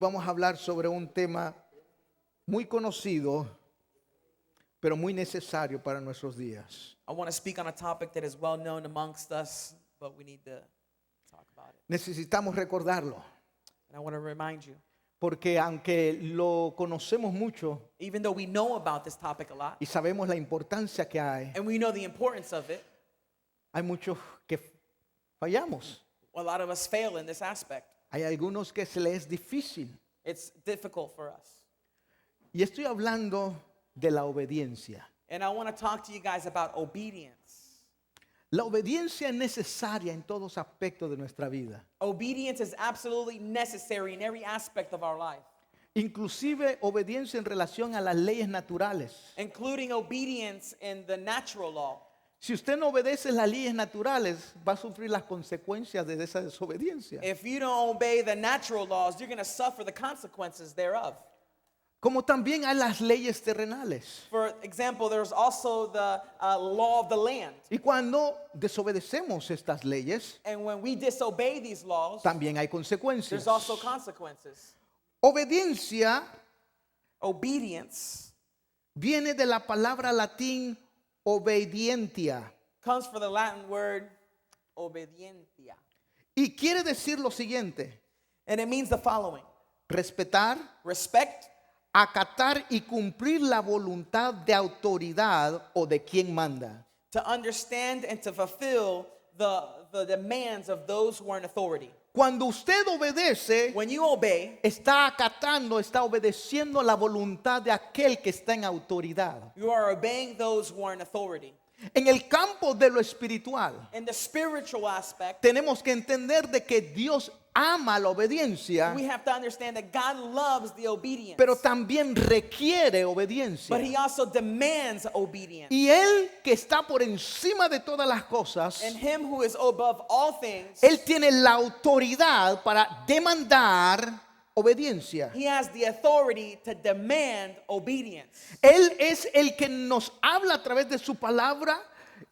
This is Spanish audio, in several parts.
vamos a hablar sobre un tema muy conocido, pero muy necesario para nuestros días. I want to speak on a topic that is well known amongst us, but we need to talk about it. Necesitamos recordarlo, And I want to remind you, porque aunque lo conocemos mucho even though we know about this topic a lot, y sabemos la importancia que hay and we know the importance of it, muchos que fallamos. a lot of us fail in this aspect. Hay algunos que se les es difícil. It's difficult for us. Y estoy hablando de la obediencia. And I want to talk to you guys about obedience. La obediencia es necesaria en todos aspectos de nuestra vida. Obedience is absolutely necessary in every aspect of our life, Inclusive obediencia en relación a las leyes naturales. including obedience in the natural law. Si usted no obedece las leyes naturales, va a sufrir las consecuencias de esa desobediencia. If you don't obey the natural laws, you're going to suffer the consequences thereof. Como también hay las leyes terrenales. For example, there's also the law of the land. Y cuando desobedecemos estas leyes, And when we disobey these laws, también hay consecuencias. there's also consequences. Obediencia Obedience viene de la palabra latín obedientia comes from the Latin word obedientia. y quiere decir lo siguiente: And it means the following: respetar, respect, acatar y cumplir la voluntad de autoridad o de quien manda. to understand and to fulfill the demands of those who are in authority. Cuando usted obedece, When you obey, está acatando, está obedeciendo la voluntad de aquel que está en autoridad. you are obeying those who are in authority. En el campo de lo espiritual, In the spiritual aspect, tenemos que entender de que Dios ama la obediencia, we have to understand that God loves the obedience, pero también requiere obediencia. but He also demands obedience. Y Él que está por encima de todas las cosas, And Him who is above all things, Él tiene la autoridad para demandar obediencia. He has the authority to demand obedience. Él es el que nos habla a través de su palabra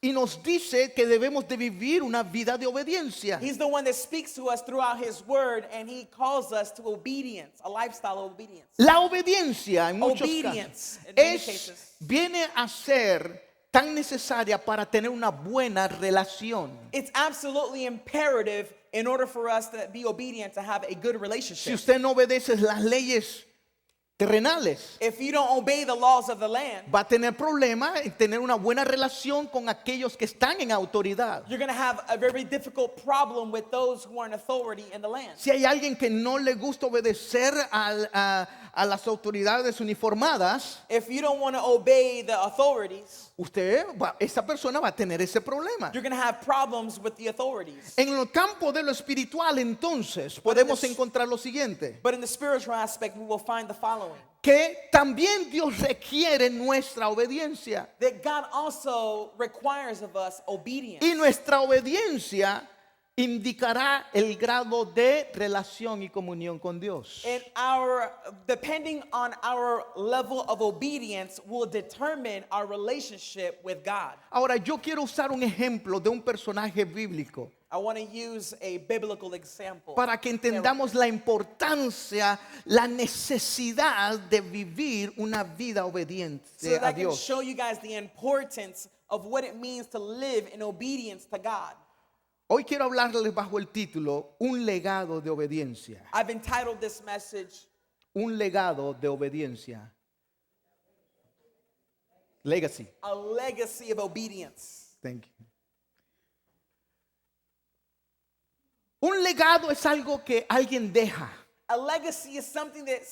y nos dice que debemos de vivir una vida de obediencia. He's the one that speaks to us throughout His word, and He calls us to obedience, a lifestyle of obedience. La obediencia en muchos Obedience, casos in many es, cases. viene a ser tan necesaria para tener una buena relación. It's absolutely imperative in order for us to be obedient, to have a good Si relationship. usted no obedece las leyes terrenales, If you don't obey the laws of the land, va a tener problemas en tener una buena relación con aquellos que están en autoridad. you're going to have a very difficult problem with those who are in authority in the land. Si hay alguien que no le gusta obedecer a las autoridades uniformadas, If you don't want to obey the authorities, esa persona va a tener ese problema. you're going to have problems with the authorities. En el campo de lo espiritual, entonces, podemos encontrar lo siguiente: But in the spiritual aspect, we will find the following: que también Dios requiere nuestra obediencia. that God also requires of us obedience. Y nuestra obediencia indicará el grado de relación y comunión con Dios. And depending on our level of obedience will determine our relationship with God. Ahora, yo quiero usar un ejemplo de un personaje bíblico I want to use a biblical example para que entendamos la importancia, la necesidad de vivir una vida obediente so that a I can Dios. show you guys the importance of what it means to live in obedience to God. Hoy quiero hablarles bajo el título Un legado de obediencia. I've entitled this message, Un legado de obediencia. Legacy. A Legacy of Obedience. Thank you. Un legado es algo que alguien deja, A legacy is something that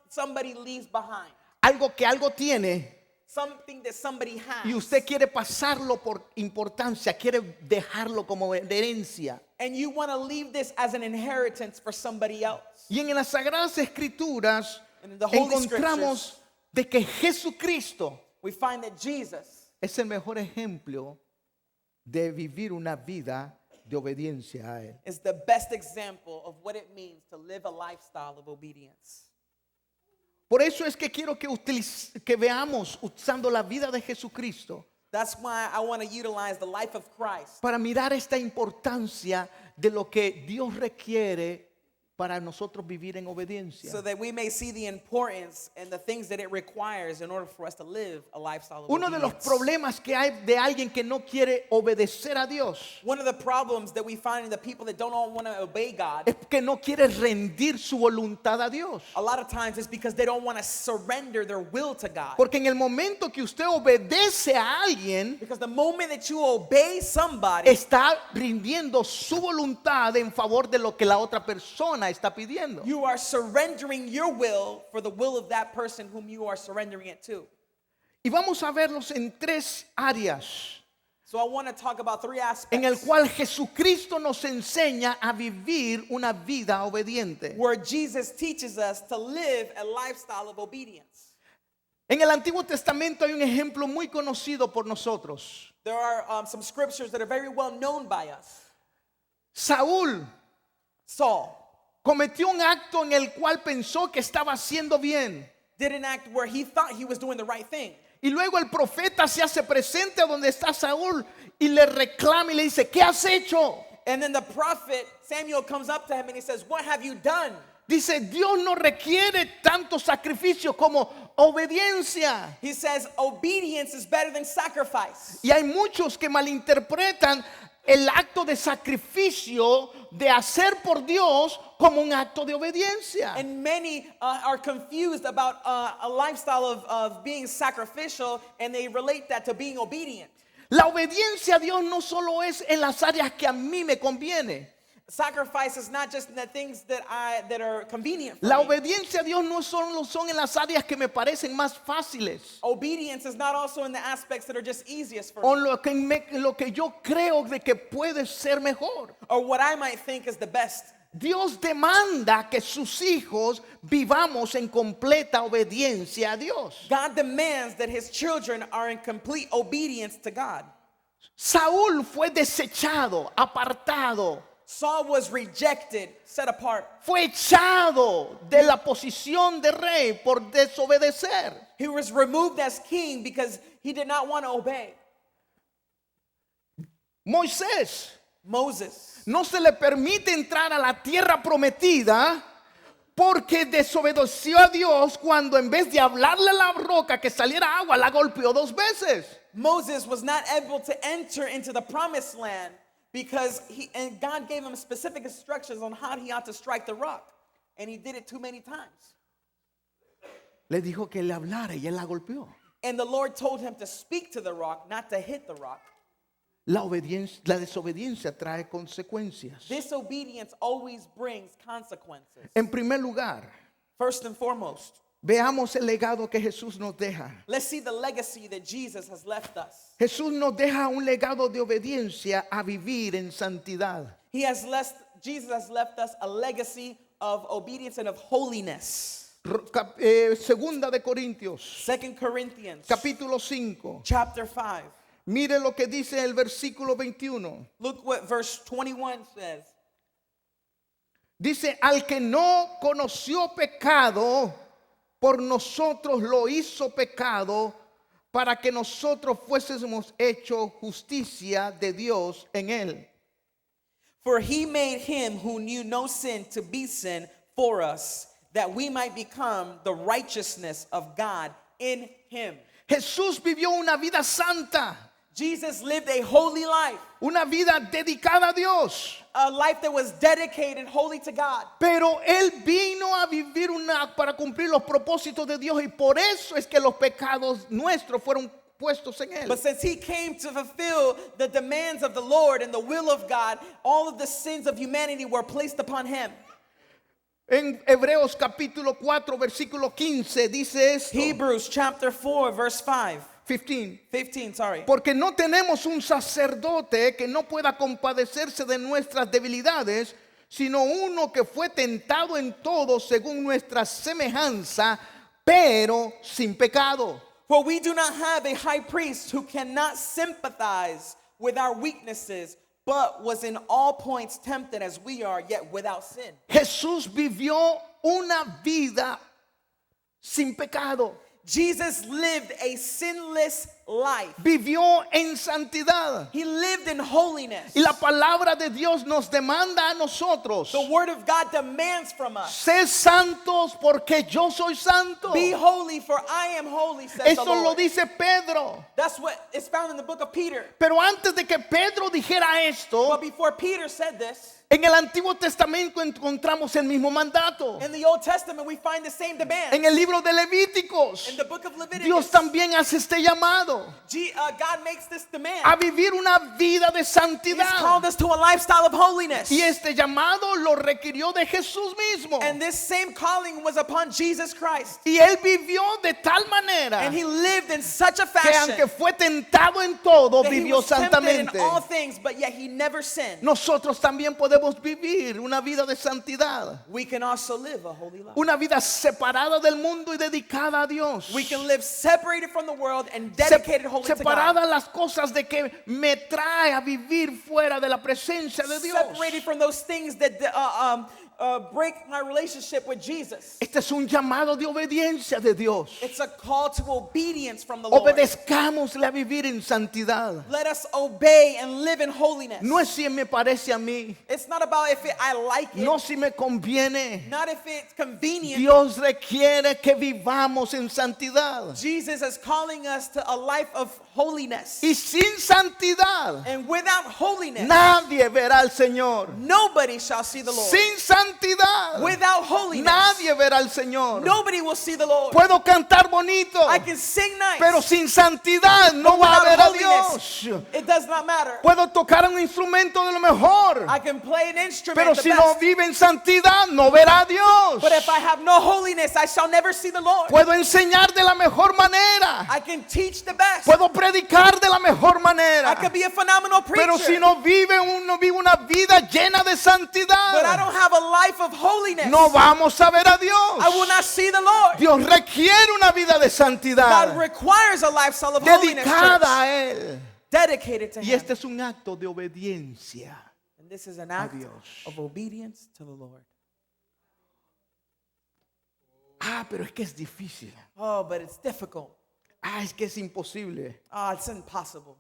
somebody leaves behind, algo que algo tiene something that somebody has. y usted quiere pasarlo por importancia, quiere dejarlo como herencia. And you want to leave this as an inheritance for somebody else. Y en las Sagradas Escrituras And in the Holy encontramos de que Jesucristo We find that Jesus es el mejor ejemplo de vivir una vida de obediencia a Él. is the best example of what it means to live a lifestyle of obedience. Por eso es que quiero que veamos usando la vida de Jesucristo That's why I want to utilize the life of Christ para mirar esta importancia de lo que Dios requiere para nosotros vivir en obediencia. so that we may see the importance and the things that it requires in order for us to live a lifestyle of Uno de los obedience. problemas que hay de alguien que no quiere obedecer a Dios One of the problems that we find in the people that don't want to obey God, es que no quiere rendir su voluntad a Dios. a lot of times it's because they don't want to surrender their will to God. Porque en el momento que usted obedece a alguien, Because the moment that you obey somebody, está rindiendo su voluntad en favor de lo que la otra persona está pidiendo. you are surrendering your will for the will of that person whom you are surrendering it to. Y vamos a verlos en tres áreas So I want to talk about three en el aspects cual Jesucristo nos enseña a vivir una vida obediente. where Jesus teaches us to live a lifestyle of obedience. En el Antiguo Testamento hay un ejemplo muy conocido por nosotros. There are some scriptures that are very well known by us. Saúl Saul cometió un acto en el cual pensó que estaba haciendo bien. did an act where he thought he was doing the right thing. Y luego el profeta se hace presente a donde está Saúl y le reclama y le dice, ¿qué has hecho? And then the prophet Samuel comes up to him and he says, "What have you done?" Dice, Dios no requiere tanto sacrificio como obediencia. He says, "Obedience is better than sacrifice." Y hay muchos que malinterpretan el acto de sacrificio de hacer por Dios como un acto de obediencia. And many are confused about a lifestyle of being sacrificial, and they relate that to being obedient. La obediencia a Dios no solo es en las áreas que a mí me conviene. Sacrifice is not just in the things that are convenient for La me. obediencia a Dios no solo son en las áreas que me parecen más fáciles. Obedience is not also in the aspects that are just easiest for O me, lo que yo creo de que puede ser mejor. or what I might think is the best. Dios demanda que sus hijos vivamos en completa obediencia a Dios. God demands that his children are in complete obedience to God. Saúl fue desechado, apartado, Saul was rejected, set apart. fue echado de la posición de rey por desobedecer. He was removed as king because he did not want to obey. Moisés Moses, no se le permite entrar a la tierra prometida porque desobedeció a Dios cuando en vez de hablarle a la roca que saliera agua, la golpeó 2 veces. Moses was not able to enter into the promised land because and God gave him specific instructions on how he ought to strike the rock, and he did it too many times. Le dijo que le hablara y él la golpeó. And the Lord told him to speak to the rock, not to hit the rock. La desobediencia trae consecuencias. Disobedience always brings consequences. En primer lugar, First and foremost, veamos el legado que Jesús nos deja. let's see the legacy that Jesus has left us. Jesús nos deja un legado de obediencia a vivir en santidad. Jesus has left us a legacy of obedience and of holiness. Segunda de Corintios, 2 Corinthians capítulo 5. chapter 5. Mire lo que dice el versículo 21. Look what verse 21 says. Dice, al que no conoció pecado, por nosotros lo hizo pecado, para que nosotros fuésemos hecho justicia de Dios en él. For he made him who knew no sin to be sin for us, that we might become the righteousness of God in him. Jesús vivió una vida santa, Jesus lived a holy life, una vida dedicada a Dios. a life that was dedicated wholly to God. Pero él vino a vivir para cumplir los propósitos de Dios y por eso es que los pecados nuestros fueron puestos en él. But since he came to fulfill the demands of the Lord and the will of God, all of the sins of humanity were placed upon him. En Hebreos capítulo 4 versículo 15 dice esto. Hebrews chapter 4 verse 15. 15, sorry. Porque no tenemos un sacerdote que no pueda compadecerse de nuestras debilidades, sino uno que fue tentado en todo según nuestra semejanza, pero sin pecado. For we do not have a high priest who cannot sympathize with our weaknesses, but was in all points tempted as we are, yet without sin. Jesús vivió una vida sin pecado. Jesus lived a sinless, life. vivió en santidad. He lived in holiness. Y la palabra de Dios nos demanda a nosotros: The word of God demands from us. sed santos porque yo soy santo. Be holy, for I am holy, says the Eso lo Lord. dice Pedro. That's what is found in the book of Peter. Pero antes de que Pedro dijera esto, But before Peter said this, en el Antiguo Testamento encontramos el mismo mandato. in the Old Testament we find the same demand. En el libro de Levíticos, In the book of Leviticus, Dios también hace este llamado God makes this demand. a vivir una vida de He's santidad. called us to a lifestyle of holiness. Y este llamado lo requirió de Jesús mismo. And this same calling was upon Jesus Christ. Y él vivió de tal manera And he lived in such a que aunque fashion fue tentado en todo, that he vivió was tempted in santamente. all things, but yet he never sinned. Nosotros también podemos vivir una vida de santidad. We can also live a holy life. Una vida separada del mundo y dedicada a Dios. We can live separated from the world and dedicated wholly to God. Separada las cosas de que me trae a vivir fuera de la presencia de Dios. Separated from those things that break my relationship with Jesus. Este es un llamado de obediencia de Dios. It's a call to obedience from the Lord. Obedezcámosle a vivir en santidad. Let us obey and live in holiness. No es si me parece a mí, It's not about if I like it, no si me conviene. not if it's convenient. Dios requiere que vivamos en santidad. Jesus is calling us to a life of holiness. Y sin santidad, And without holiness, nadie verá al Señor. nobody shall see the Lord. Sin santidad, Without holiness, nadie verá al Señor. nobody will see the Lord. Puedo cantar bonito, I can sing nice, pero sin santidad no but va a without ver a holiness, Dios. it does not matter. Puedo tocar un instrumento de lo mejor, I can play an instrument pero the si no best, vive en santidad no verá a Dios. but if I have no holiness, I shall never see the Lord. Puedo enseñar de la mejor manera, I can teach the best. puedo predicar de la mejor I manera, can be a phenomenal preacher, pero si no vive una vida llena de but I santidad, don't have a life of holiness. no vamos a ver a I will Dios. not see the Lord. Dios requiere una vida de God santidad requires a lifestyle of holiness, dedicada church, a Él. dedicated to Y Him. este es un acto de obediencia. And this is an act Dios. of obedience to the Lord. Pero es que es difícil. Oh, but it's difficult. Es que es imposible. It's impossible.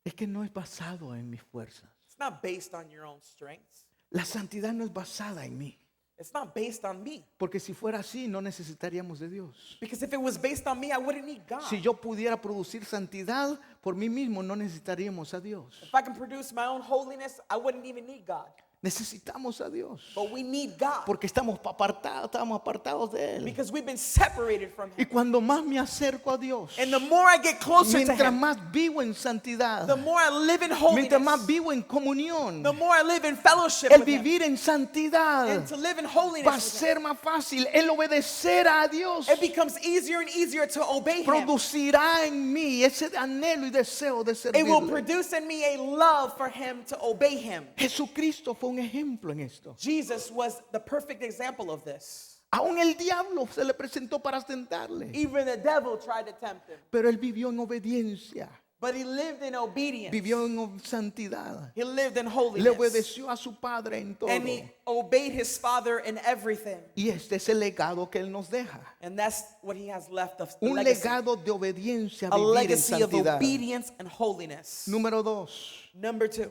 Es que no es basado en mis fuerzas. It's not based on your own strengths. La santidad no es basada en mí. It's not based on me. Porque si fuera así, no necesitaríamos de Dios. Because if it was based on me, I wouldn't need God. Si yo pudiera producir santidad por mí mismo, no necesitaríamos a Dios. If I can produce my own holiness, I wouldn't even need God. Necesitamos a Dios. But we need God Porque estamos apartados de Él. because we've been separated from Y Him. cuando más me acerco a Dios, And the more I get closer to mientras Him, más vivo en santidad, the more I live in mientras más holiness, vivo en comunión, the more I live in fellowship el with Him. vivir en santidad And to live in va a holiness with ser más fácil. El obedecer a Dios Him, it becomes easier and easier to obey Him. producirá en mí ese anhelo y deseo de It will servirle. produce in me a love for Him to obey Him. Jesucristo fue un ejemplo en esto. Jesus was the perfect example of this. Aún el diablo se le presentó para tentarle, Even the devil tried to tempt Him, pero él vivió en obediencia, but He lived in obedience. vivió en santidad, He lived in le holiness. obedeció a su padre en todo. And He obeyed His Father in everything. Y este es el legado que él nos deja. And that's what He has left of the Un legacy. legado de obediencia, A vivir en legacy of santidad. obedience and holiness. Número 2. Number 2.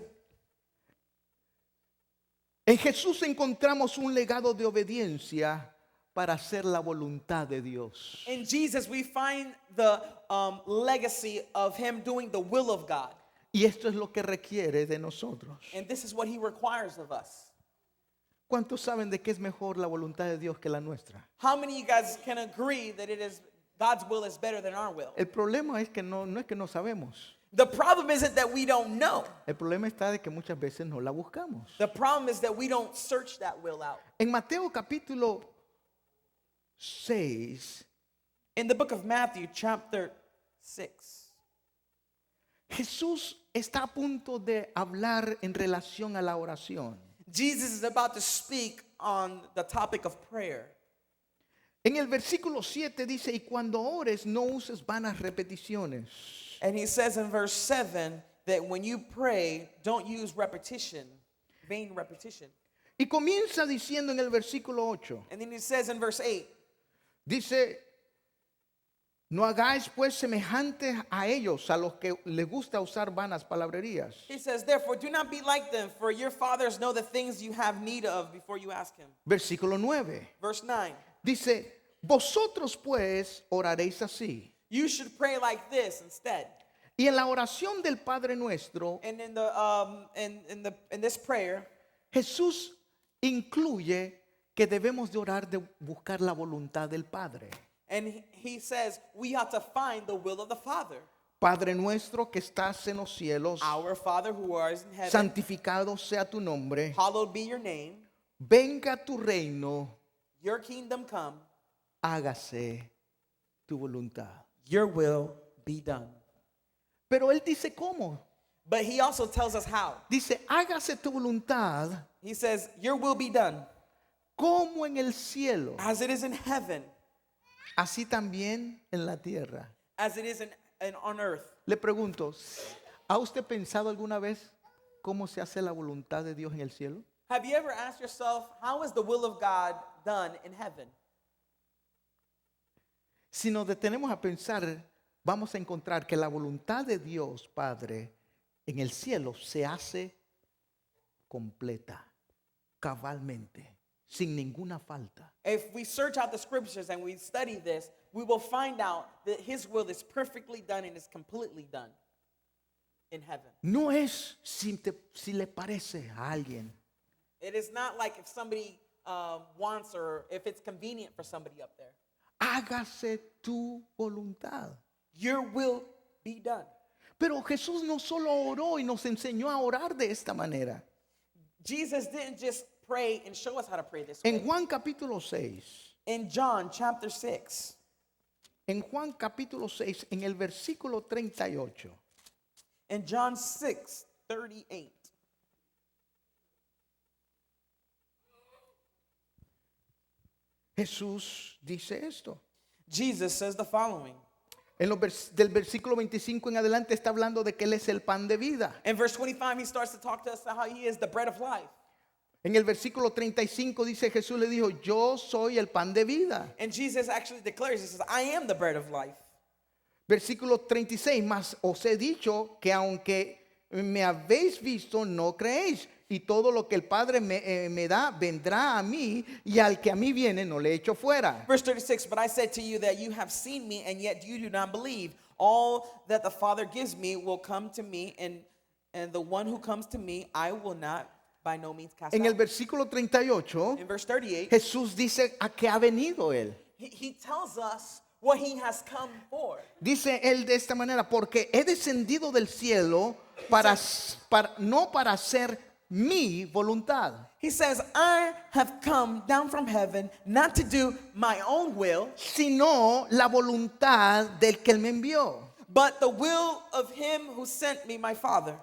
En Jesús encontramos un legado de obediencia para hacer la voluntad de Dios. In Jesus, we find the legacy of Him doing the will of God. Y esto es lo que requiere de nosotros. And this is what He requires of us. ¿Cuántos saben de que es mejor la voluntad de Dios que la nuestra? How many of you guys can agree that it is God's will is better than our will? El problema es que no es que no sabemos. The problem isn't that we don't know. El problema está de que muchas veces no la buscamos. The problem is that we don't search that will out. En Mateo capítulo 6, In the book of Matthew, chapter 6, Jesús está a punto de hablar en relación a la oración. Jesus is about to speak on the topic of prayer. En el versículo 7 dice, y cuando ores no uses vanas repeticiones. And he says in verse 7 that when you pray, don't use repetition, vain repetition. Y comienza diciendo en el versículo 8, And then he says in verse 8, dice, No hagáis pues semejantes a ellos, a los que les gusta usar vanas palabrerías. He says, therefore, do not be like them, for your fathers know the things you have need of before you ask him. Versículo 9. Verse 9. Dice, vosotros pues oraréis así. You should pray like this instead. Y en la oración del Padre Nuestro, And in this prayer, Jesús incluye que debemos de orar de buscar la voluntad del Padre. and he says we ought to find the will of the Father. Padre nuestro que estás en los cielos, Our Father who art in heaven, santificado sea tu nombre. hallowed be your name. Venga tu reino, Your kingdom come. hágase tu voluntad. Your will be done. Pero Él dice cómo. But he also tells us how. Dice, hágase tu voluntad He says, your will be done como en el cielo, as it is in heaven, así también en la tierra. as it is on earth. Le pregunto, ¿ha usted pensado alguna vez cómo se hace la voluntad de Dios en el cielo? Have you ever asked yourself, how is the will of God done in heaven? Si nos detenemos a pensar, vamos a encontrar que la voluntad de Dios Padre en el cielo se hace completa, cabalmente, sin ninguna falta. If we search out the scriptures and we study this, we will find out that his will is perfectly done and is completely done in heaven. No es si le parece a alguien. It is not like if somebody wants or if it's convenient for somebody up there. Hágase tu voluntad. Your will be done. Pero Jesús no solo oró y nos enseñó a orar de esta manera. Jesus didn't just pray and show us how to pray this way. En Juan capítulo 6, In John chapter 6, en Juan capítulo 6, en el versículo 38, in John 6:38, Jesús dice esto. Jesus says the following. Del versículo 25 en adelante está hablando de que Él es el pan de vida. In verse 25, he starts to talk to us about how he is the bread of life. En el versículo 35 dice, Jesús le dijo, yo soy el pan de vida. And Jesus actually declares, he says, I am the bread of life. Versículo 36, mas os he dicho que aunque me habéis visto, no creéis. Y todo lo que el Padre me da, vendrá a mí, y al que a mí viene, no le echo fuera. Verse 36, but I said to you that you have seen me, and yet you do not believe. All that the Father gives me will come to me, and the one who comes to me, I will not by no means cast En el out. versículo 38, In verse 38, Jesús dice a qué ha venido Él. he tells us what he has come for. Dice Él de esta manera, porque he descendido del cielo no para hacer mi voluntad, He says, I have come down from heaven not to do my own will, sino la voluntad del que Él me envió. but the will of him who sent me, my Father.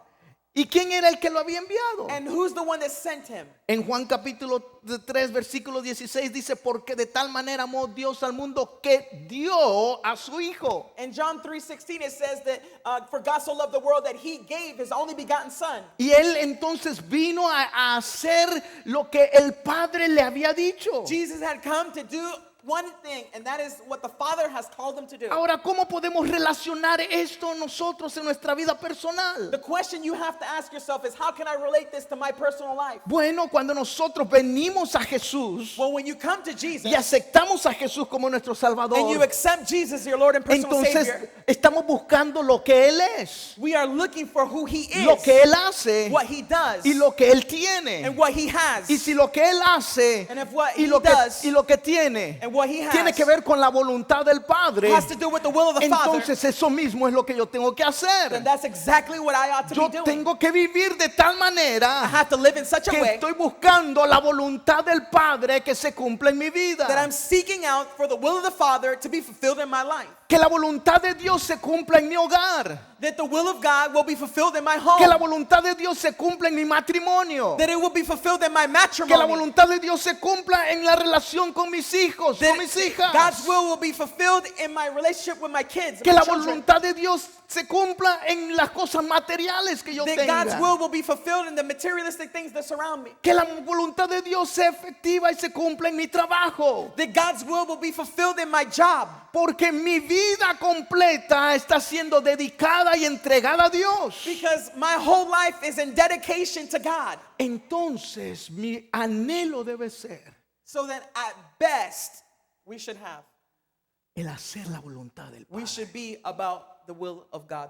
¿Y quién era el que lo había enviado? And who's the one that sent him? En Juan capítulo 3, versículo 16 dice, porque de tal manera amó Dios al mundo que dio a su Hijo. In John 3:16 it says that for God so loved the world that he gave his only begotten son. Y Él entonces vino a hacer lo que el Padre le había dicho. Jesus had come to do one thing, and that is what the Father has called him to do. Ahora, ¿cómo podemos relacionar esto nosotros en nuestra vida personal? The question you have to ask yourself is, how can I relate this to my personal life? Bueno, cuando nosotros venimos a Jesús Well, when you come to Jesus y aceptamos a Jesús como nuestro and Salvador, you accept Jesus your Lord and personal entonces Savior, estamos buscando lo que Él es, we are looking for who he is, lo que Él hace what he does, y lo que Él tiene. and what he has, Y si lo que Él hace and if what y he lo does que tiene and what he has tiene que ver con la voluntad del Padre, has to do with the will of the Father, entonces eso mismo es lo que yo tengo que then hacer. that's exactly what I ought to Yo be doing. tengo que vivir de tal I manera have to live in such a que way estoy buscando la voluntad del Padre que se cumpla en mi that I'm vida. seeking out for the will of the Father to be fulfilled in my life. Que la voluntad de Dios se cumpla en mi hogar. That the will of God will be fulfilled in my Que la home. voluntad de Dios se cumpla en mi matrimonio. That it will be fulfilled in my Que la matrimony. voluntad de Dios se cumpla en la relación con mis hijos, con mis hijas. God's will be fulfilled in my relationship with my kids, Que my la children. voluntad de Dios se cumpla en las cosas materiales que yo That God's tenga. will be fulfilled in the materialistic things that surround me. Que la voluntad de Dios sea efectiva y se cumpla en mi trabajo. That God's will be fulfilled in my job. Porque mi vida completa está siendo dedicada y entregada a Dios. Because my whole life is in dedication to God. Entonces mi anhelo debe ser So that at best, we should have. el hacer la voluntad del We Padre. should be about the will of God.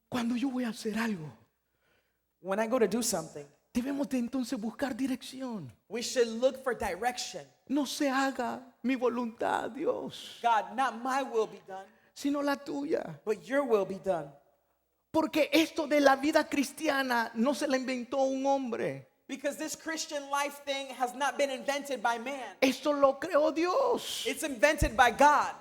Cuando yo voy a hacer algo, When I go to do something, debemos de entonces buscar dirección. we should look for direction. No se haga mi voluntad, Dios, God, not my will be done, sino la tuya. but your will be done. Porque esto de la vida cristiana no se la inventó un hombre. Because this Christian life thing has not been invented by man. Esto lo creó Dios. It's invented by God.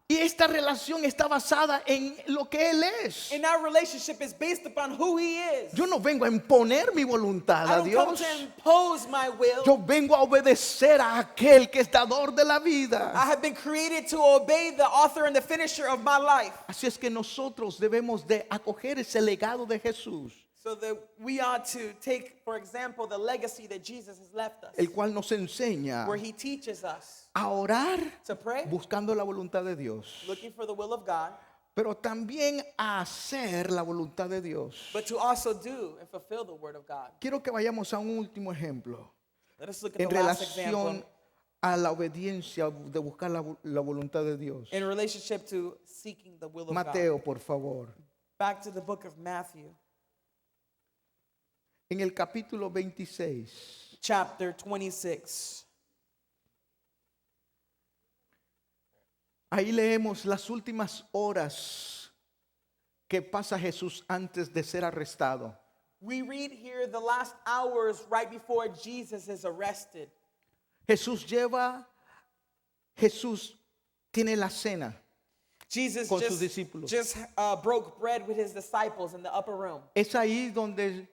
Y esta relación está basada en lo que Él es. And our relationship is based upon who he is. Yo no vengo a imponer mi voluntad I a don't come Dios. to impose my will. Yo vengo a obedecer a aquel que es dador de la vida. I have been created to obey the author and the finisher of my life. Así es que nosotros debemos de acoger ese legado de Jesús, So that we ought to take, for example, the legacy that Jesus has left us, el cual nos enseña where he teaches us a orar to pray, buscando la voluntad de Dios, looking for the will of God, pero también a hacer la voluntad de Dios. but to also do and fulfill the word of God. Quiero que vayamos a un último ejemplo Let us look at en the last relación example a la obediencia de buscar la voluntad de Dios. in relationship to seeking the will of God. Mateo, por favor. Back to the book of Matthew, En el capítulo 26. chapter 26. Ahí leemos las últimas horas que pasa Jesús antes de ser arrestado. We read here the last hours right before Jesus is arrested. Jesús tiene la cena Jesus con sus discípulos. just broke bread with his disciples in the upper room. Es ahí donde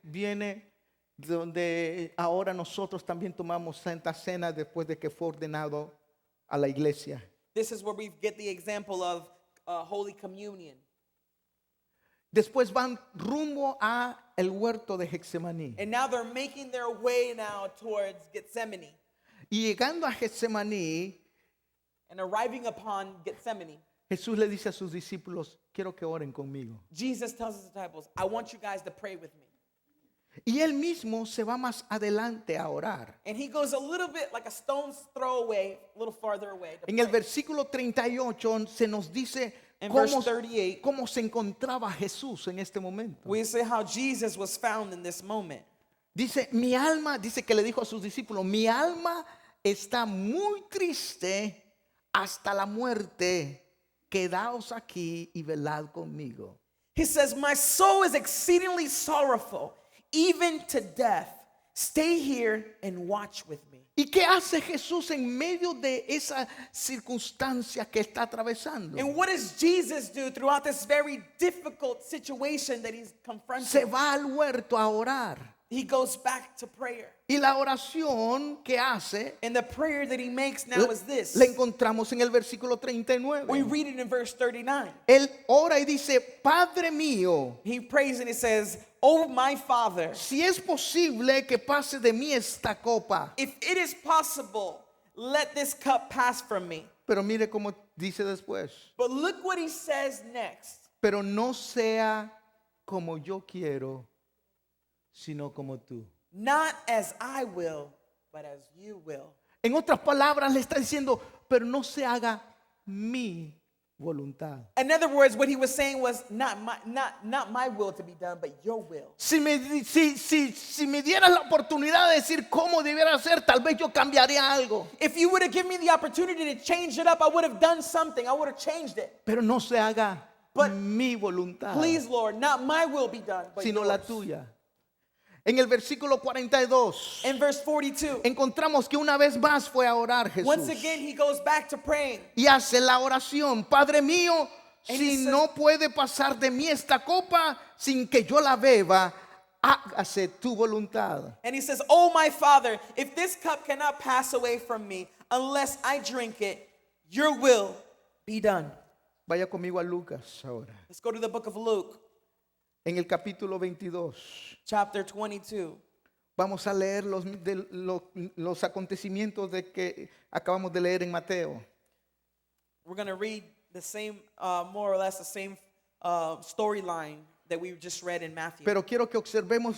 ahora nosotros también tomamos Santa Cena después de que fue ordenado a la iglesia. This is where we get the example of Holy Communion. Después van rumbo a el huerto de Getsemaní. And now they're making their way now towards Gethsemane. Y llegando a Getsemaní, And arriving upon Gethsemane, Jesús le dice a sus discípulos, quiero que oren conmigo. Jesus tells his disciples, I want you guys to pray with me. Y él mismo se va más adelante a orar. And he goes a little bit like a stone's throw away, a little farther away. To En el pray. versículo 38 se nos dice In verse 38, cómo se encontraba Jesús en este momento. we see how Jesus was found in this moment. Dice que le dijo a sus discípulos, mi alma está muy triste hasta la muerte. Quedaos aquí y velad conmigo. He says, my soul is exceedingly sorrowful, even to death. Stay here and watch with me. ¿Y qué hace Jesús en medio de esa circunstancia que está atravesando? And what does Jesus do throughout this very difficult situation that he's confronted? Se va al huerto a orar. He goes back to prayer. Y la oración que hace And the prayer that he makes now is this. la encontramos en el versículo We 39. read it in verse 39. Él ora y dice, Padre mío, He prays and he says, oh my Father, si es posible que pase de mí esta copa. if it is possible, let this cup pass from me. Pero mire cómo dice después. But look what he says next. Pero no sea como yo quiero, sino como tú. Not as I will, but as you will. En otras palabras, le está diciendo, pero no se haga mi voluntad. In other words, what he was saying was not my will to be done, but your will. Si me dieras la oportunidad de decir cómo debiera ser, tal vez yo cambiaría algo. If you would have given me the opportunity to change it up, I would have done something. I would have changed it. Pero no se haga But mi voluntad, Please, Lord, not my will be done, but sino yours. la tuya. En el versículo 42 In verse 42, encontramos que una vez más fue a orar Jesús. once again he goes back to praying. Y hace la oración, Padre mío, And si he says- no puede pasar de mí esta copa sin que yo la beba, hágase tu voluntad. And he says, oh my Father, if this cup cannot pass away from me unless I drink it, your will be done. Vaya conmigo a Lucas ahora. Let's go to the book of Luke, En el capítulo 22 chapter 22. vamos a leer los acontecimientos de que acabamos de leer en Mateo. we're going to read the same, more or less the same storyline that we just read in Matthew. Pero quiero que observemos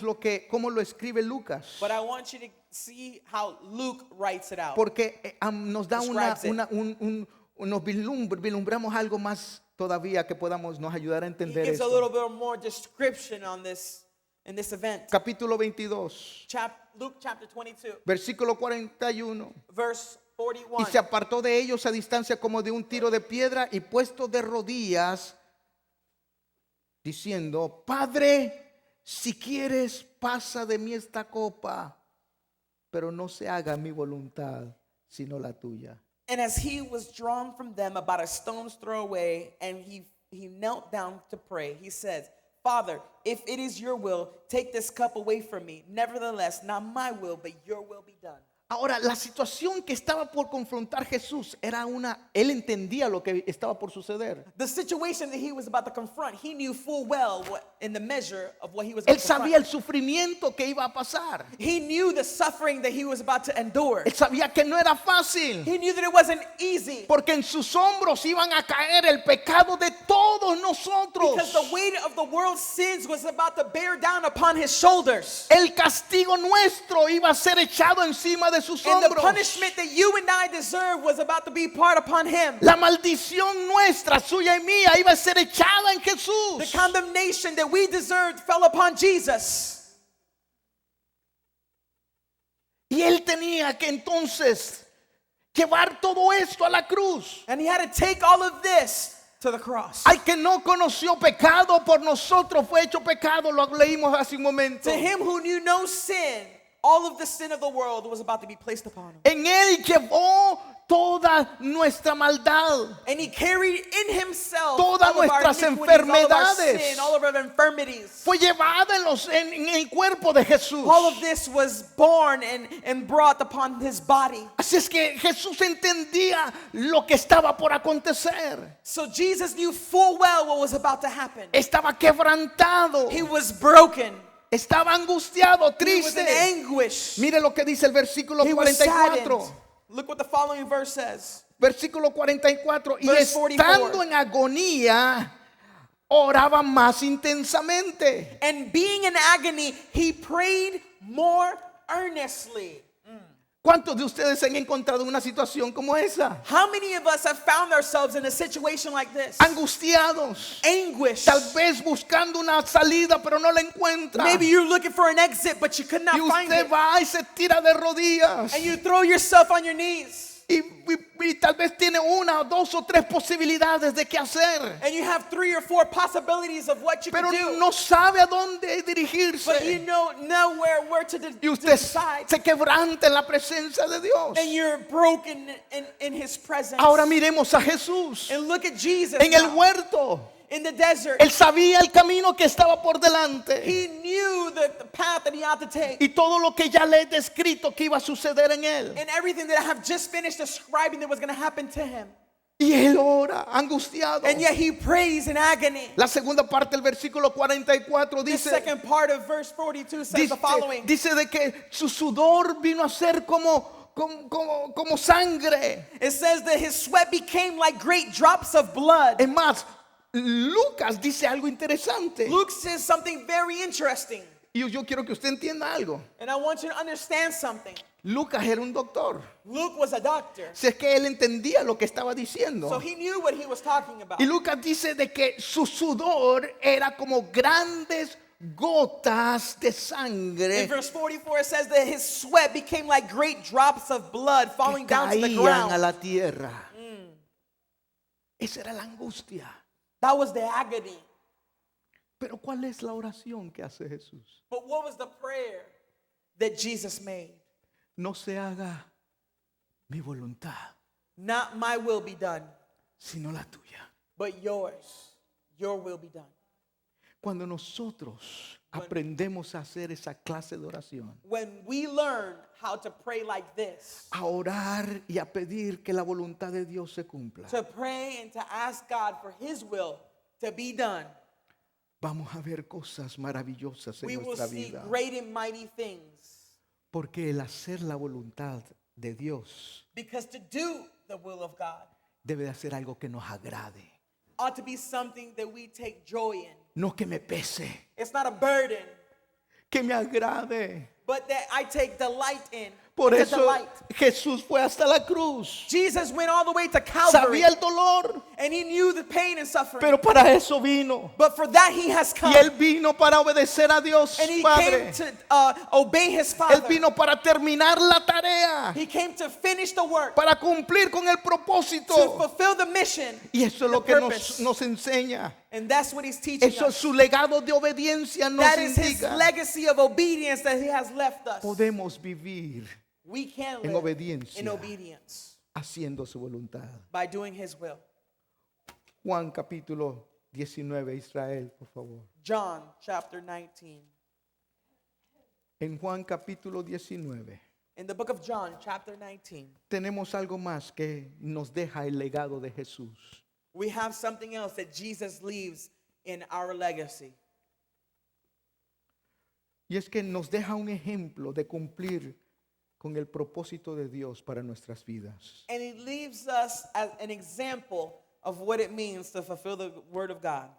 cómo lo escribe Lucas. But I want you to see how Luke writes it out. Porque nos da Describes it. nos vislumbramos algo más todavía que podamos nos ayudar a He entender gives a esto. little bit more description on this in this event. Capítulo 22, Luke chapter 22, versículo 41. verse Y 41. se apartó de ellos a distancia como de un tiro de piedra y puesto de rodillas, diciendo: Padre, si quieres, pasa de mí esta copa, pero no se haga mi voluntad, sino la tuya. And as he was drawn from them about a stone's throw away, and he knelt down to pray, he says, Father, if it is your will, take this cup away from me. Nevertheless, not my will, but your will be done. Ahora, la situación que estaba por confrontar Jesús él entendía lo que estaba por suceder. The situation that he was about to confront, he knew full well in the measure of what he was Él about to confront. sabía el sufrimiento que iba a pasar. He knew the suffering that he was about to endure. Él sabía que no era fácil, He knew that it wasn't easy porque en sus hombros iban a caer el pecado de todos nosotros. because the weight of the world's sins was about to bear down upon his shoulders. El castigo nuestro iba a ser echado encima de sus And the hombros. punishment that you and I deserve was about to be poured upon him. La maldición nuestra, suya y mía, iba a ser echada en The Jesús. condemnation that we deserved fell upon Jesus. Y él tenía que entonces llevar todo esto a la cruz. And he had to take all of this to the cross. Al que no conoció pecado, por nosotros fue hecho pecado. Lo leímos hace un momento. To him who knew no sin, all of the sin of the world was about to be placed upon him. En él llevó toda nuestra maldad. And he carried in himself Todas all of our nuestras iniquities, all of our enfermedades. sin, all of our infirmities. Fue llevada en el cuerpo de Jesús. All of this was born and brought upon his body. Así es que Jesús entendía lo que estaba por acontecer. So Jesus knew full well what was about to happen. Estaba quebrantado. He was broken. Estaba angustiado, He was in triste. anguish. Mire lo que dice el versículo He was saddened. 44. Look what the following verse says. Versículo 44. Y Verse 44. estando en agonía, oraba más intensamente. And being in agony, he prayed more earnestly. ¿Cuántos de ustedes se han encontrado en una situación como esa? How many of us have found ourselves in a situation like this? Angustiados. Anguish. Tal vez buscando una salida, pero no la encuentra. Maybe you're looking for an exit, but you could not Y find usted it. va y se tira de rodillas. And you throw yourself on your knees. Y tal vez tiene una, dos o tres posibilidades de qué hacer. And you have 3 or 4 possibilities of what you Pero can do. no sabe a dónde But you dirigirse. know where to Y to usted decide. se quebranta en la presencia de Dios. And you're broken in his presence. Ahora miremos a Jesús And look at Jesus en el now, huerto. in the desert. Él sabía el camino que estaba por delante He knew the path that he had to take. y todo lo que ya le he descrito que iba a suceder en él. And everything that I have just finished describing that was going to happen to him. Y él ora angustiado. And yet he prays in agony. La segunda parte del versículo 44 The dice, second part of verse 42 says the following. dice de que su sudor vino a ser como sangre. It says that his sweat became like great drops of blood. Es más, Lucas dice algo interesante. Luke says something very interesting. Y yo quiero que usted entienda algo. And I want you to understand something. Lucas era un doctor. Luke was a doctor. Si es que él entendía lo que estaba So diciendo. he knew what he was talking about. Y Lucas dice de que su sudor era como grandes gotas de In sangre verse 44 it says that his sweat became like great drops of blood que falling down to the caían a ground. la tierra. Esa era la angustia. That was the agony. Pero ¿cuál es la oración que hace Jesús? But what was the prayer that Jesus made? No se haga mi voluntad, Not my will be done, sino la tuya. but yours. Your will be done. Cuando nosotros aprendemos a hacer esa clase de oración, When we learn how to pray like this, a orar y a pedir que la voluntad de Dios se cumpla, to pray and to ask God for his will to be done, vamos a ver cosas maravillosas en we will nuestra see vida. great and mighty things. Porque el hacer la voluntad de Dios Because to do the will of God debe de ser algo que nos agrade, ought to be something that we take joy in. no que me pese, It's not a burden, que me agrade. but that I take delight in. Por It's a eso delight. Jesús fue hasta la cruz. Jesus went all the way to Calvary, Sabía el dolor, and he knew the pain and suffering. pero para eso vino. But for that he has come, Y él vino para obedecer a Dios and he Padre. came to obey his Él Father. vino para terminar la tarea, He came to finish the work, para cumplir con el to propósito. fulfill the mission. Y eso es the lo que purpose. nos enseña. And that's what he's teaching Eso es us. su legado de obediencia nos That is his indica. legacy of obedience that he has left us. Podemos vivir We can en live obediencia. in obedience haciendo su voluntad. by doing his will. Juan capítulo 19, Israel, por favor. John chapter 19. En Juan capítulo 19 In the book of John chapter 19, tenemos algo más que nos deja el legado de Jesús. we have something else that Jesus leaves in our legacy. Y es que nos deja un ejemplo de cumplir con el propósito de Dios para nuestras vidas. And he leaves us as an example of what it means to fulfill the word of God.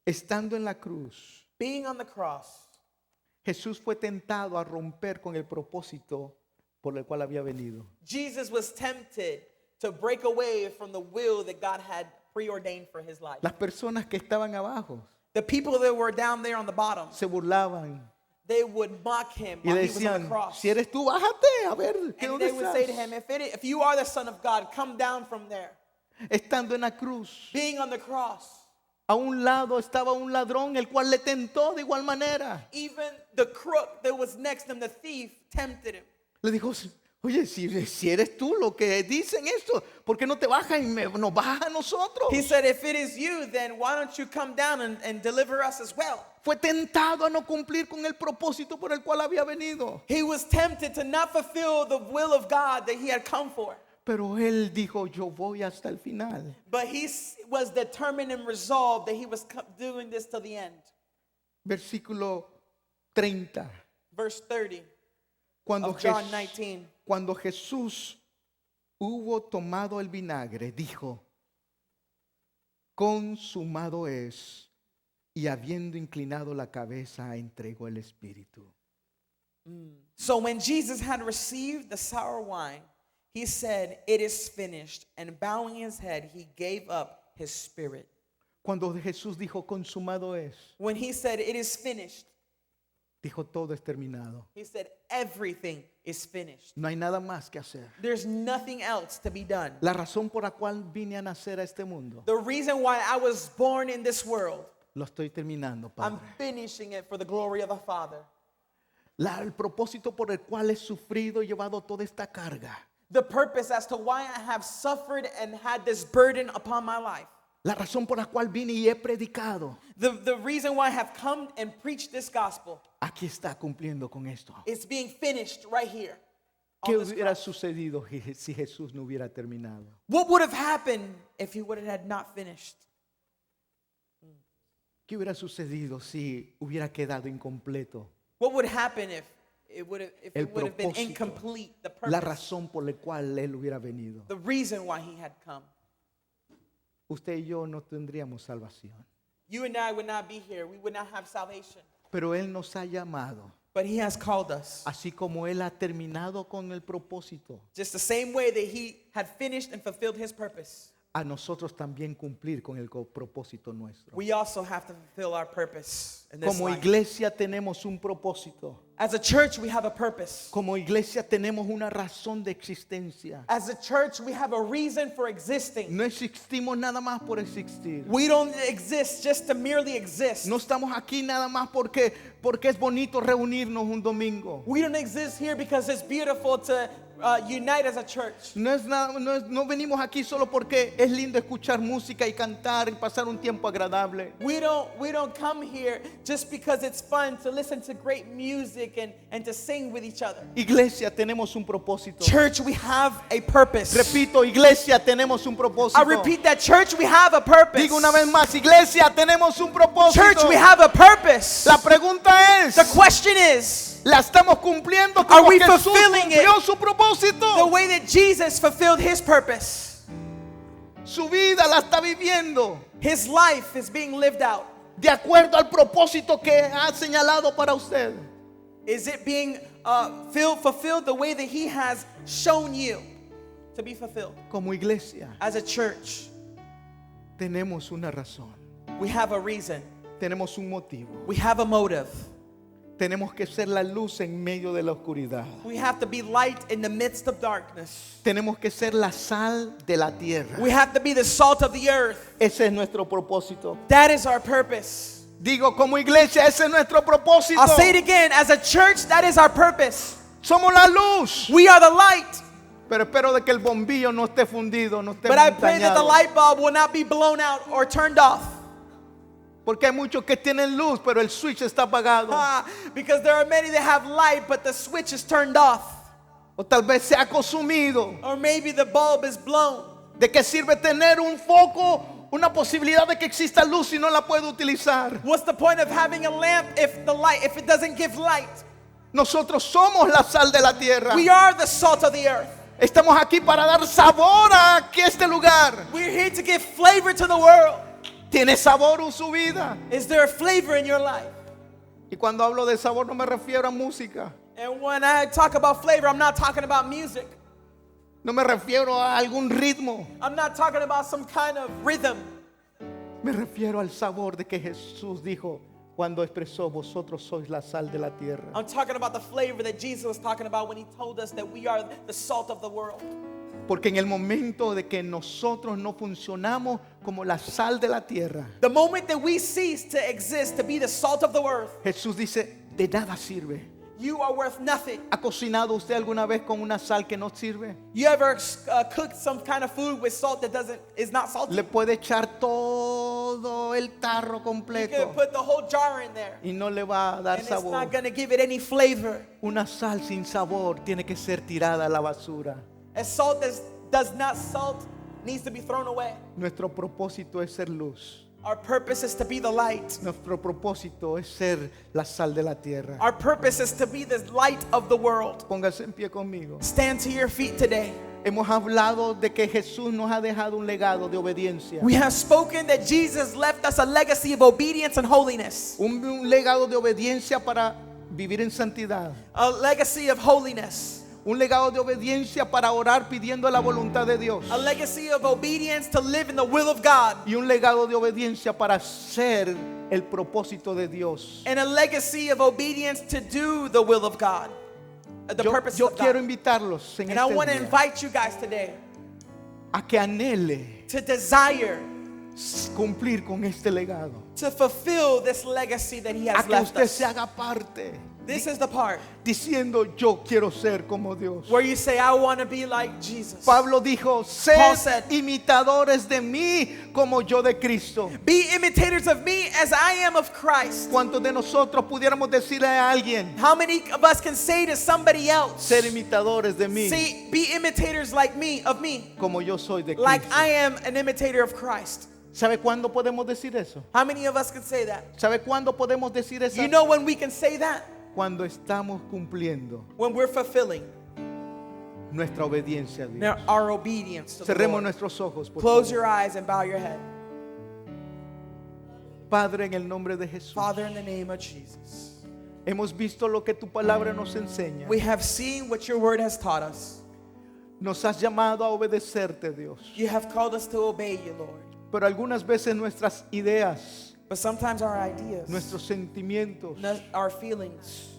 Estando en la cruz, Being on the cross, Jesús fue tentado a romper con el propósito por el cual había venido. Jesus was tempted to break away from the will that God had preordained for his life. Las personas que estaban abajo The people that were down there on the bottom, se burlaban they would mock him y while he was on the decían, cross. si eres tú, bájate, a ver, ¿qué And dónde they would say to estás? him, if you are the Son of God, come down from there. Estando en la cruz, Being on the cross, a un lado estaba un ladrón, el cual le tentó de igual manera. even the crook that was next to him, the thief, tempted him. Le dijo, oye, si eres tú lo que dicen esto, ¿por qué no te bajas y nos bajas a nosotros? He said, if it is you, then why don't you come down and deliver us as well? Fue tentado a no cumplir con el propósito por el cual había venido. He was tempted to not fulfill the will of God that he had come for. Pero él dijo, yo voy hasta el final. But he was determined and resolved that he was doing this till the end. Versículo 30. Verse 30 Cuando, of John 19. cuando Jesús hubo tomado el vinagre, dijo, consumado es, y habiendo inclinado la cabeza, entregó el espíritu. So when Jesus had received the sour wine, he said, it is finished. And bowing his head, he gave up his spirit. Cuando Jesús dijo, consumado es, When he said, it is finished, dijo, todo es terminado. he said, everything is finished. No hay nada más que hacer. There's nothing else to be done. La razón por la cual vine a nacer a este mundo, The reason why I was born in this world, lo estoy terminando, I'm Padre. finishing it for the glory of the Father. El propósito por el cual he sufrido y llevado toda esta carga. The purpose as to why I have suffered and had this burden upon my life. La razón por la cual vine y he predicado. The reason why I have come and preached this gospel Aquí está cumpliendo con esto. is being finished right here. ¿Qué on this hubiera cross. sucedido si Jesús no hubiera terminado? What would have happened if he would have had not finished? ¿Qué hubiera sucedido si hubiera quedado incompleto? What would happen if it would have, El it would have been propósito, incomplete? The La purpose, razón por la cual Él hubiera venido. the reason why he had come. Usted y yo no tendríamos salvación. You and I would not be here. We would not have salvation. Pero Él nos ha llamado. But he has called us. Así como Él ha terminado con el propósito, Just the same way that he had finished and fulfilled his purpose. a nosotros también cumplir con el propósito nuestro. We also have to fulfill our purpose in this Como life. iglesia tenemos un propósito. As a church, we have a purpose. Como iglesia tenemos una razón de existencia. As a church, we have a reason for existing. No existimos nada más por existir. We don't exist just to merely exist. No estamos aquí nada más porque es bonito reunirnos un domingo. We don't exist here because it's beautiful to unite as a church. No venimos aquí solo porque es lindo escuchar música y cantar y pasar un tiempo agradable. We don't come here just because it's fun to listen to great music and to sing with each other. Iglesia, tenemos un propósito. Church, we have a purpose. Repito, iglesia, tenemos un propósito. I repeat that, church, we have a purpose. Digo una vez más, iglesia, tenemos un propósito. Church, we have a purpose. La pregunta es, The question is, ¿La estamos cumpliendo Are como we Jesús fulfilling it? cumplió su The propósito? way that Jesus fulfilled his purpose. Su vida la está viviendo His life is being lived out. de acuerdo al propósito que ha señalado para usted. Is it being fulfilled the way that he has shown you to be fulfilled? Como iglesia As a church, tenemos una razón, we have a reason. tenemos un motivo. We have a motive. Tenemos que ser la luz en medio de la oscuridad. We have to be light in the midst of darkness. Tenemos que ser la sal de la tierra. We have to be the salt of the earth. Ese es nuestro propósito. That is our purpose. Digo, como iglesia, ese es nuestro propósito. I'll say it again. As a church, that is our purpose. Somos la luz. We are the light. Pero espero de que el bombillo no esté fundido, no esté But I pray that the dañado. light bulb will not be blown out or turned off. Porque hay muchos que tienen luz, pero el switch está apagado. Because there are many that have light, but the switch is turned off. O tal vez se ha consumido. Or maybe the bulb is blown. ¿De qué sirve tener un foco, una posibilidad de que exista luz y no la puedo utilizar? What's the point of having a lamp if it doesn't give light? Nosotros somos la sal de la tierra. We are the salt of the earth. Estamos aquí para dar sabor a que este lugar. We're here to give flavor to the world. ¿Tiene sabor en su vida? Is there a flavor in your life? Y cuando hablo de sabor no me refiero a música. And when I talk about flavor, I'm not talking about music. No me refiero a algún ritmo. I'm not talking about some kind of rhythm. Me refiero al sabor de que Jesús dijo cuando expresó: vosotros sois la sal de la tierra. I'm talking about the flavor that Jesus was talking about when he told us that we are the salt of the world. Porque en el momento de que nosotros no funcionamos como la sal de la tierra, The moment that we cease to exist, to be the salt of the earth, Jesús dice: de nada sirve. you are worth nothing. ¿Ha cocinado usted alguna vez con una sal que no sirve? You ever cooked some kind of food with salt that is not salty? Le puede echar todo el tarro You can completo put the whole jar in there, y no le va a dar and it's sabor. not going to give it any flavor. Una sal sin sabor tiene que ser tirada a la basura. A salt that does not salt needs to be thrown away. Nuestro propósito es ser luz. Our purpose is to be the light. Nuestro propósito es ser la sal de la tierra. Our purpose is to be the light of the world. Póngase en pie conmigo. Stand to your feet today. Hemos hablado de que Jesús nos ha dejado un legado de obediencia. We have spoken that Jesus left us a legacy of obedience and holiness. Un legado de obediencia para vivir en santidad. A legacy of holiness. Un legado de obediencia para orar pidiendo la voluntad de Dios. A legacy of obedience to live in the will of God. Y un legado de obediencia para hacer el propósito de Dios. And a legacy of obedience to do the will of God. The purpose Yo of quiero God. invitarlos en And I want to este día invite you guys today a que anhele to desire cumplir con este legado. to fulfill this legacy that he A has que left usted us. se haga parte This is the part diciendo: yo quiero ser como Dios. where you say, I want to be like Jesus. Pablo dijo: Paul sed said, imitadores de mí como yo de Cristo. Be imitators of me as I am of Christ. ¿Cuántos de nosotros pudiéramos decirle a alguien: How many of us can say to somebody else, ser imitadores de mí say, be imitators like me, of me, como yo soy de like Cristo? I am an imitator of Christ? ¿Sabe cuándo podemos decir eso? How many of us can say that? ¿Sabe cuándo podemos decir eso? You know when we can say that? Cuando estamos cumpliendo When we're fulfilling nuestra obediencia a Dios. our obedience to the Cerremos Lord. nuestros ojos, por Close favor. your eyes and bow your head. Padre, en el nombre de Jesús, Father, in the name of Jesus, hemos visto lo que tu palabra nos enseña. we have seen what your word has taught us. Nos has llamado a obedecerte, Dios. You have called us to obey you, Lord. Pero algunas veces nuestras ideas, But sometimes our ideas, nuestros sentimientos our feelings,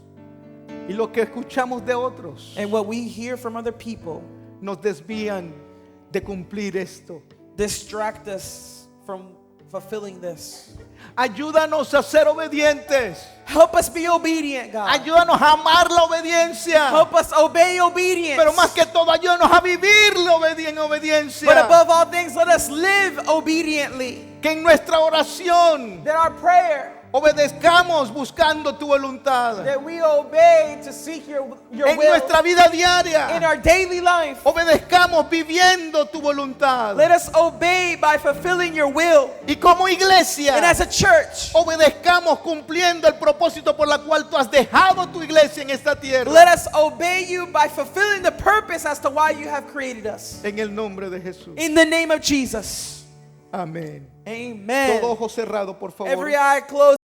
y lo que escuchamos de otros and what we hear from other people nos desvían de cumplir esto. distract us from fulfilling this. Ayúdanos a ser obedientes. Help us be obedient, God. Ayúdanos a amar la obediencia. Help us obey obedience. Pero más que todo, ayúdanos a vivir en obediencia. But above all things, let us live obediently. Que en nuestra oración That our prayer Obedezcamos buscando tu voluntad. that we obey to seek your En will nuestra vida in diaria. our daily life. Obedezcamos viviendo tu voluntad. Let us obey by fulfilling your will. Y como And iglesia, as a church, obedezcamos cumpliendo el propósito por la cual tú has dejado tu iglesia en esta tierra. let us obey you by fulfilling the purpose as to why you have created us. En el nombre de Jesús. In the name of Jesus. Amén. Amen. Todo ojo cerrado, por favor. Every eye closed.